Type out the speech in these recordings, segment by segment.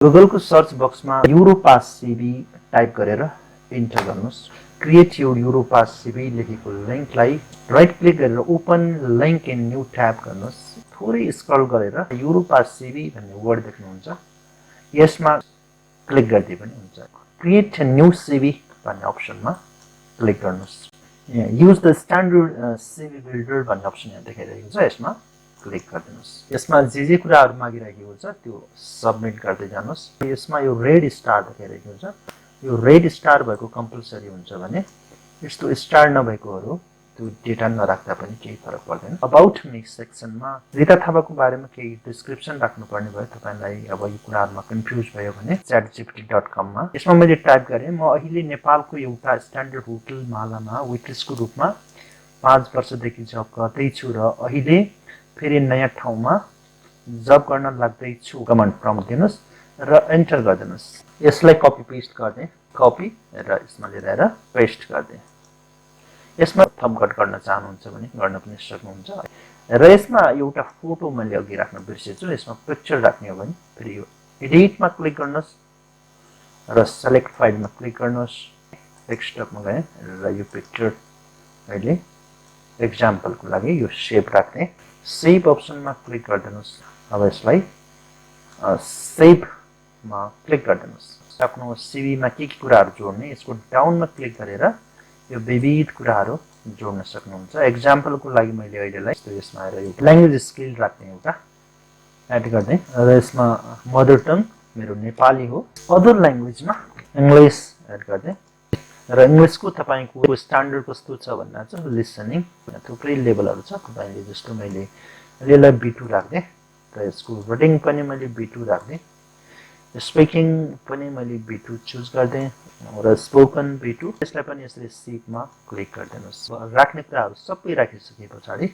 Google को search box में Europass CV type गरेर इन्टर गर्नुस्। क्रिएट योर यूरोपास सीवी लेखेको लिंकलाई राइट क्लिक गरेर open link in new tab गर्नुस्। थोरै स्क्रल गरेर यूरोपास सीवी भन्ने वर्ड देख्नुहुन्छ, यसमा क्लिक गर्दै पनि हुन्छ। क्रिएट न्यू सीवी भन्ने अप्सनमा क्लिक गर्नुस्। Use the standard CV builder भन्ने अप्सन यहाँ देखाइरहेको छ, यसमा क्लिक गरिदिनुस्। यसमा जे कुराहरु मागिरहेको छ त्यो सबमिट गर्दै जानुस्। यसमा यो रेड स्टार देखाइरहेको छ, यो रेड स्टार भएको कम्पलसरी हुन्छ भने यस्तो स्टार नभएकोहरु त्यो डेटा नराख्दा पनि केही फरक पर्दैन। अबाउट मी सेक्सनमा रिता थापाको बारेमा केही डिस्क्रिप्सन राख्नु पर्ने भयो। तपाईलाई अब यो कुराहरुमा कन्फ्युज भयो भने chatgpt.com मा यसमा मैले टाइप गरे म अहिले नेपालको एउटा स्ट्यान्डर्ड होटल मालामा वेट्रेसको रूपमा 5 वर्षदेखि जब गर्दै छु र अहिले फेरि नयाँ ठाउँमा जब गर्न लाग्दै छु। कमान्ड प्रम्प्ट दिनुस् र एन्टर गर्दिनुस्। यसलाई कपी पेस्ट गर्ने, कपी र यसमा ल्याएर पेस्ट गर्ने। यसमा थपघट गर्न चाहनुहुन्छ भने गर्न पनि सक्नुहुन्छ। र यसमा एउटा फोटो मैले अघि राख्न बिर्सेछु, यसमा पिक्चर राख्ने हो भने फेरि यो एडिटमा क्लिक गर्नुस् र सेलेक्ट फाइलमा क्लिक गर्नुस्। डेस्कटपमा गए र यो पिक्चर अहिले एक्जाम्पलको लागि यो सेभ राख्ने, सेभ अप्सनमा क्लिक गरिदिनुस्। अब यसलाई सेभमा क्लिक गरिदिनुस्। आफ्नो सीवीमा के कुराहरु जोड्ने, यसको डाउनमा क्लिक गरेर यो विविध कुराहरु जोड्न सक्नुहुन्छ। एक्जाम्पलको लागि मैले अहिलेलाई यसमा आएर यो ल्याङ्ग्वेज स्किल राख्ने एउटा एड गर्ने र यसमा मदर टङ मेरो नेपाली हो। अदर ल्याङ्ग्वेजमा इंग्लिश एड गर्ने र इंग्लिशको तपाईको स्ट्यान्डर्ड कस्तो छ भन्दा चाहिँ लिसनिङ थुप्रै लेभलहरु छ। तपाईले जस्तो मैले यसलाई B2 राख्ने र यसको रिडिङ पनि मैले B2 राख्ने, स्पिकिङ पनि मैले B2 चुज गर्दै र स्पोकन B2। यसलाई पनि यसरी सीटमा क्लिक गरिदिनुस्। राख्ने कुराहरु सबै राखिसकेपछि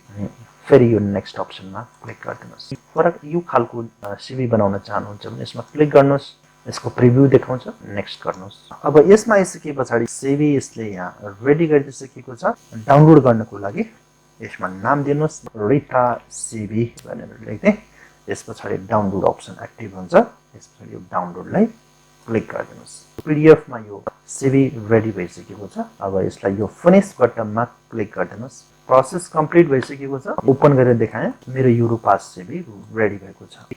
फेरि यो नेक्स्ट अप्सनमा क्लिक गरिदिनुस्। फरक यो खालको सीवी बनाउन चाहनुहुन्छ भने यसमा क्लिक गर्नुस्, यसको प्रिभ्यू देखाउँछ, नेक्स्ट गर्नुस्। अब यसमा आइसकेपछि सीवी यसले यहाँ रेडी गरिदिसकेको छ। डाउनलोड गर्नको लागि यसमा नाम दिनुस्, रिता सीवी भनेर लेख्दै त्यसपछि डाउनलोड अप्सन एक्टिभ हुन्छ। त्यसपछि यो डाउनलोडलाई क्लिक गरिदिनुस्। पीडीएफ मा यो सीवी रेडी भइसकेको छ। अब यसलाई यो फिनिश बटनमा क्लिक गरिदिनुस्। प्रोसेस कम्प्लिट भइसकेको छ। ओपन गरेर देखाएँ मेरो यूरोपास सीवी रेडी भएको छ।